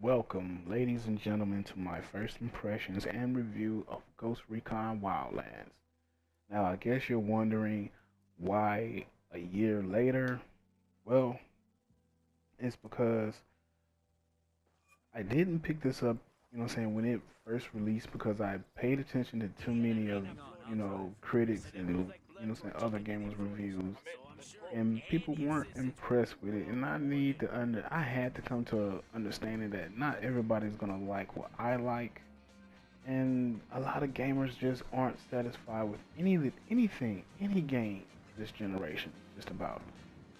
Welcome, ladies and gentlemen, to my first impressions and review of Ghost Recon Wildlands. Now, I guess you're wondering why a year later? Well, it's because I didn't pick this up, when it first released because I paid attention to too many of, critics and, other gamers' reviews and people weren't impressed with it. And I had to come to a understanding that not everybody's gonna like what I like, and a lot of gamers just aren't satisfied with anything, any game this generation. Just about.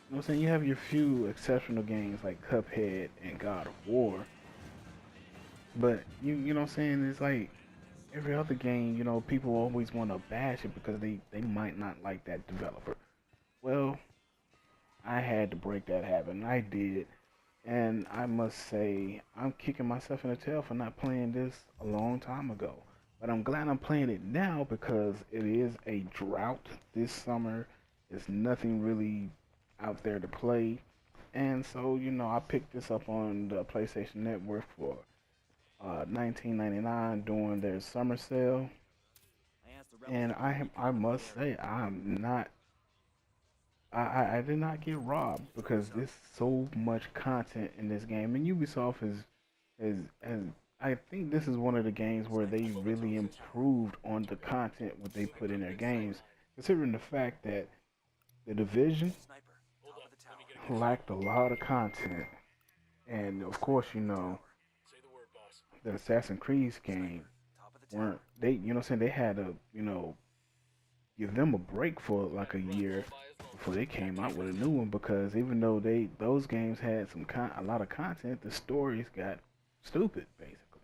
You know what I'm saying? You have your few exceptional games like Cuphead and God of War, but you know what I'm saying? It's like every other game. People always want to bash it because they might not like that developer. Well, I had to break that habit, and I did. And I must say, I'm kicking myself in the tail for not playing this a long time ago. But I'm glad I'm playing it now because it is a drought this summer. There's nothing really out there to play. And so, I picked this up on the PlayStation Network for 19.99 during their summer sale. And I must say, I did not get robbed because there's so much content in this game, and Ubisoft is I think this is one of the games where they really improved on the content what they put in their games, considering the fact that the Division lacked a lot of content, and of course the Assassin's Creed game weren't they they had to give them a break for like a year before they came out with a new one because even though those games had a lot of content, the stories got stupid basically.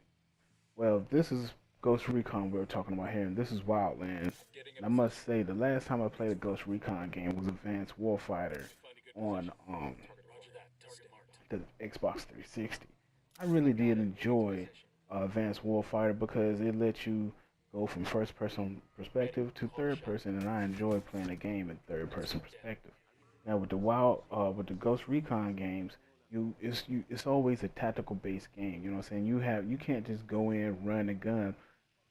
Well, this is Ghost Recon we're talking about here, and this is Wildlands. And I must say, the last time I played a Ghost Recon game was Advanced Warfighter on the Xbox 360. I really did enjoy Advanced Warfighter because it lets you go from first person perspective to third person, and I enjoy playing a game in third person perspective. Now with the Ghost Recon games, it's always a tactical based game. You know what I'm saying? You can't just go in, run a gun.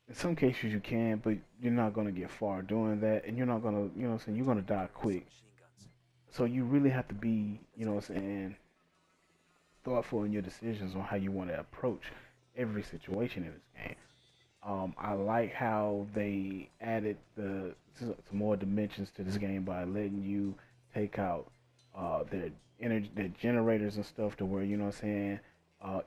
In some cases you can, but you're not gonna get far doing that, and you're not gonna what I'm saying, you're gonna die quick. So you really have to be what I'm saying, thoughtful in your decisions on how you want to approach every situation in this game. I like how they added some more dimensions to this game by letting you take out their energy, their generators and stuff, to where what I'm saying.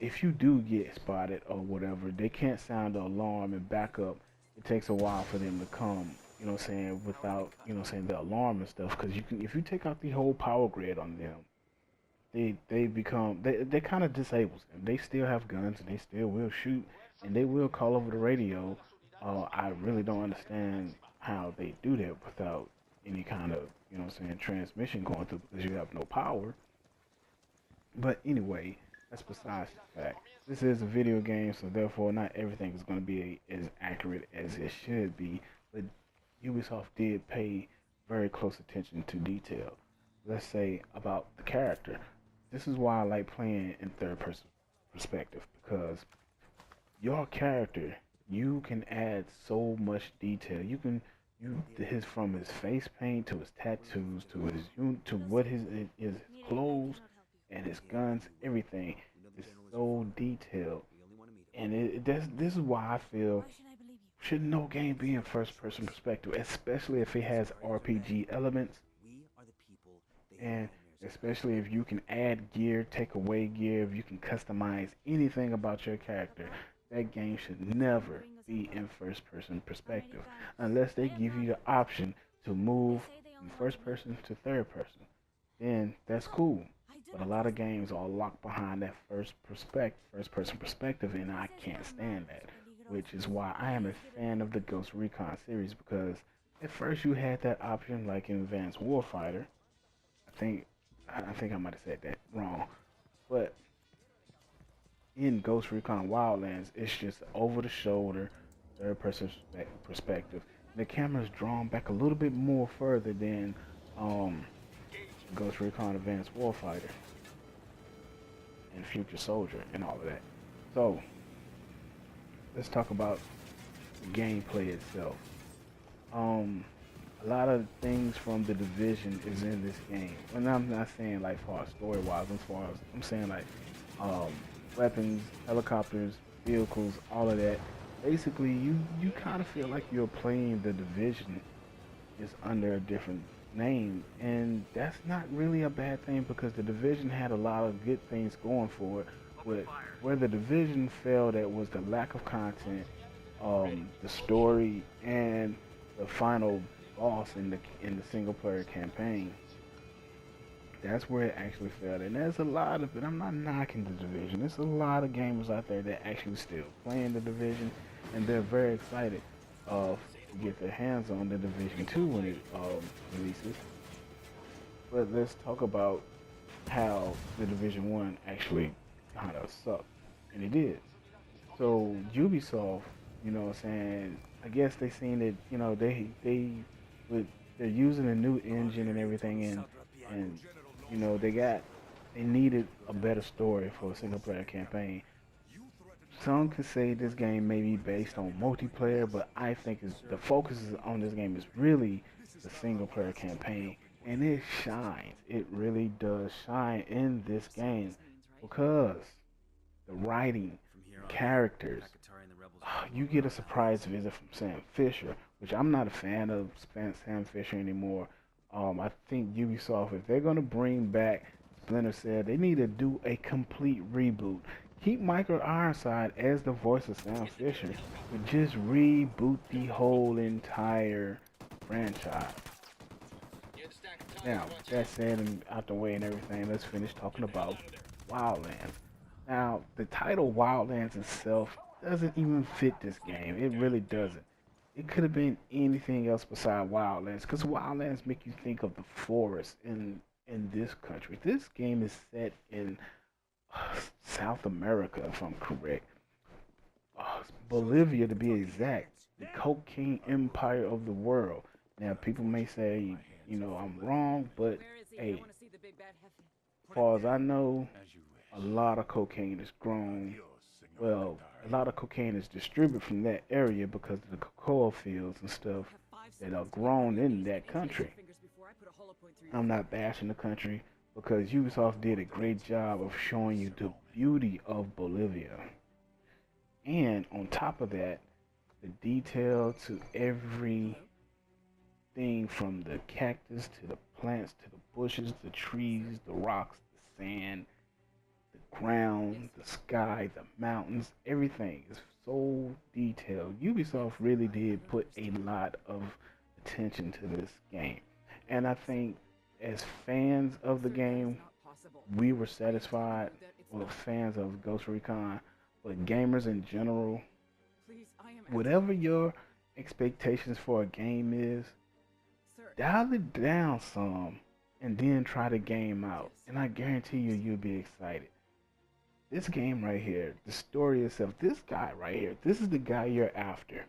If you do get spotted or whatever, they can't sound the alarm and back up. It takes a while for them to come. What I'm saying, without what I'm saying, the alarm and stuff. Because you can, if you take out the whole power grid on them, they kind of disables them. They still have guns and they still will shoot and they will call over the radio. I really don't understand how they do that without any kind of what I'm saying, transmission going through because you have no power. But anyway, that's besides the fact. This is a video game, so therefore not everything is going to be as accurate as it should be. But Ubisoft did pay very close attention to detail. Let's say about the character. This is why I like playing in third person perspective because your character, you can add so much detail. You can his from his face paint to his tattoos to to what his clothes and his guns, everything is so detailed. And this is why I feel should no game be in first person perspective, especially if it has RPG elements, and especially if you can add gear, take away gear, if you can customize anything about your character. That game should never be in first person perspective unless they give you the option to move from first person to third person. Then that's cool. But a lot of games are locked behind that first person perspective, and I can't stand that. Which is why I am a fan of the Ghost Recon series because at first you had that option, like in Advanced Warfighter. I think I think I might have said that wrong, but in Ghost Recon Wildlands, it's just over the shoulder, third person perspective. The camera's drawn back a little bit more further than um, Ghost Recon Advanced Warfighter and Future Soldier and all of that. So let's talk about the gameplay itself. Um, a lot of things from the division is in this game. And I'm not saying like far as story wise, as far as I'm saying like um, weapons, helicopters, vehicles, all of that. Basically, you kind of feel like you're playing the division is under a different name, and that's not really a bad thing because the division had a lot of good things going for it. But where the division failed at was the lack of content, the story, and the final boss in the single player campaign. That's where it actually failed, and there's a lot of it. I'm not knocking the division. There's a lot of gamers out there that actually still playing the division, and they're very excited to get their hands on the division 2 when it releases. But let's talk about how the division 1 actually kind of sucked, and it did. So Ubisoft, you know what I'm saying, I guess they seen it, you know, would they're using a new engine and everything, and you know they needed a better story for a single player campaign. Some could say this game may be based on multiplayer, but I think the focus on this game is really the single player campaign, and it shines. It really does shine in this game because the writing, the characters. You get a surprise visit from Sam Fisher, which I'm not a fan of Sam Fisher anymore. I think Ubisoft, if they're gonna bring back Splinter Cell, they need to do a complete reboot. Keep Michael Ironside as the voice of Sam Fisher, but just reboot the whole entire franchise. Now, that said and out the way and everything, let's finish talking about Wildlands. Now, the title Wildlands itself doesn't even fit this game. It really doesn't. It could have been anything else beside Wildlands, because Wildlands make you think of the forest in this country. This game is set in South America, if I'm correct. Bolivia, to be exact, the cocaine empire of the world. Now, people may say, you know, I'm wrong, but hey, as far as I know, a lot of cocaine is grown. Well, a lot of cocaine is distributed from that area because of the cocoa fields and stuff that are grown in that country. I'm not bashing the country because Ubisoft did a great job of showing you the beauty of Bolivia. And on top of that, the detail to everything from the cactus to the plants to the bushes, the trees, the rocks, the sand, the ground, the sky, the mountains, everything is so detailed. Ubisoft really did put a lot of attention to this game. And I think as fans of the game, we were satisfied, well, fans of Ghost Recon, but gamers in general, whatever your expectations for a game is, dial it down some and then try the game out. And I guarantee you, you'll be excited. This game right here, the story itself, this guy right here, this is the guy you're after.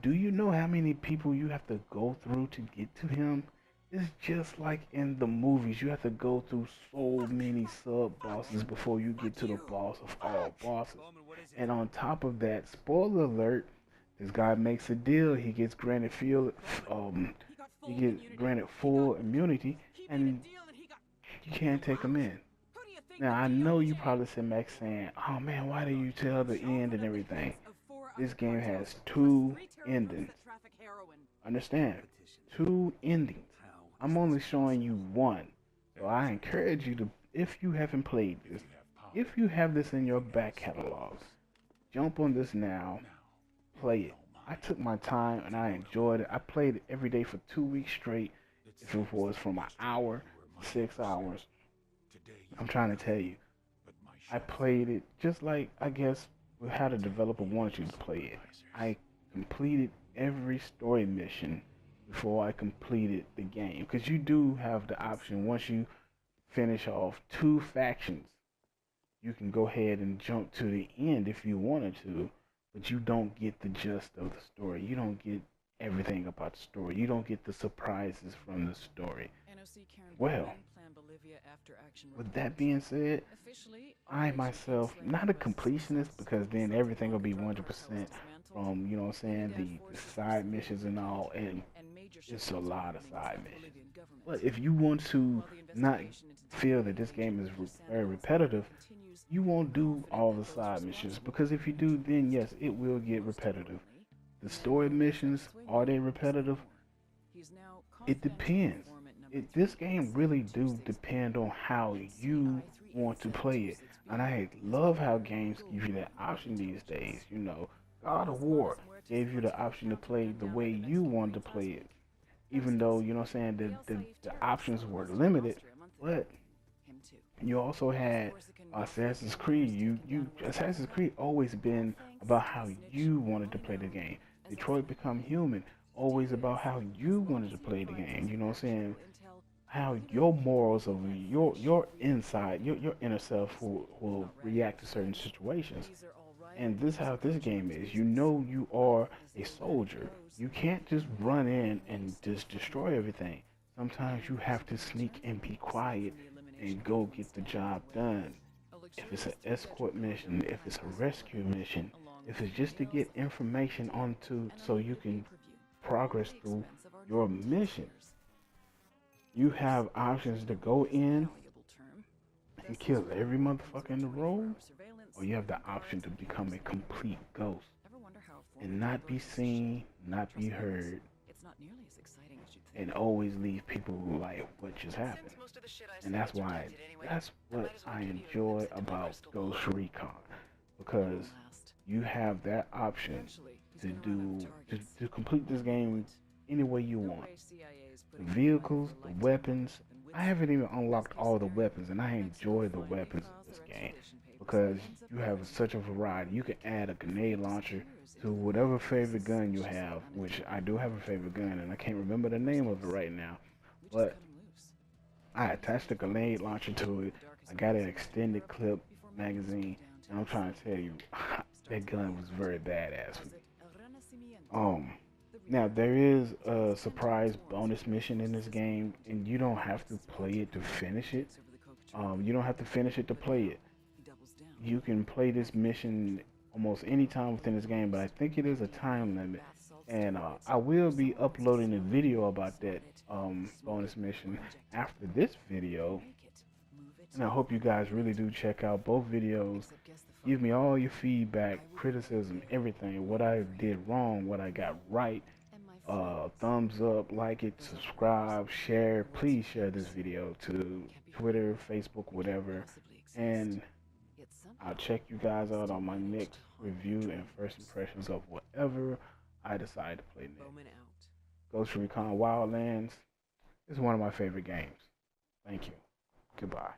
Do you know how many people you have to go through to get to him? It's just like in the movies. You have to go through so many sub-bosses before you get to the boss of all bosses. And on top of that, spoiler alert, this guy makes a deal. He gets granted full immunity, and you can't take him in. Now, I know you probably said Max saying, oh man, why do you tell the end and everything? This game has two endings. Understand? Two endings. I'm only showing you one. So I encourage you to, if you haven't played this, if you have this in your back catalogs, jump on this now, play it. I took my time and I enjoyed it. I played it every day for 2 weeks straight. If it was from an hour to 6 hours, I'm trying to tell you, I played it just like, I guess, how the developer wanted you to play it. I completed every story mission before I completed the game. Because you do have the option, once you finish off two factions, you can go ahead and jump to the end if you wanted to, but you don't get the gist of the story. You don't get everything about the story. You don't get the surprises from the story. Well, With that being said, I myself, not a completionist because then everything will be 100% from, you know what I'm saying, the side missions and all, and it's a lot of side missions. But if you want to not feel that this game is very repetitive, you won't do all the side missions because if you do, then yes, it will get repetitive. The story missions, are they repetitive? It depends. This game really do depend on how you want to play it. And I love how games give you that option these days. You know, God of War gave you the option to play the way you wanted to play it. Even though, you know what I'm saying, the options were limited, but you also had Assassin's Creed. Assassin's Creed always been about how you wanted to play the game. Detroit Become Human, always about how you wanted to play the game. You know what I'm saying? How your morals of your inside, your inner self will react to certain situations. And this is how this game is. You know you are a soldier. You can't just run in and just destroy everything. Sometimes you have to sneak and be quiet and go get the job done. If it's an escort mission, if it's a rescue mission, if it's just to get information onto so you can progress through your mission, you have options to go in and kill every motherfucker in the road, or you have the option to become a complete ghost and not be seen, not be heard, and always leave people like what just happened. And that's what I enjoy about Ghost Recon because you have that option to complete this game any way you want. The vehicles, the weapons. I haven't even unlocked all the weapons, and I enjoy the weapons in this game because you have such a variety. You can add a grenade launcher to whatever favorite gun you have, which I do have a favorite gun, and I can't remember the name of it right now. But I attached a grenade launcher to it. I got an extended clip magazine, and I'm trying to tell you, that gun was very badass for me. Now there is a surprise bonus mission in this game, and you don't have to play it to finish it. You don't have to finish it to play it. You can play this mission almost any time within this game, but I think it is a time limit. And I will be uploading a video about that bonus mission after this video. And I hope you guys really do check out both videos. Give me all your feedback, criticism, everything. What I did wrong, what I got right. Thumbs up, like it, subscribe, share. Please share this video to Twitter, Facebook, whatever. And I'll check you guys out on my next review and first impressions of whatever I decide to play next. Ghost Recon Wildlands is one of my favorite games. Thank you. Goodbye.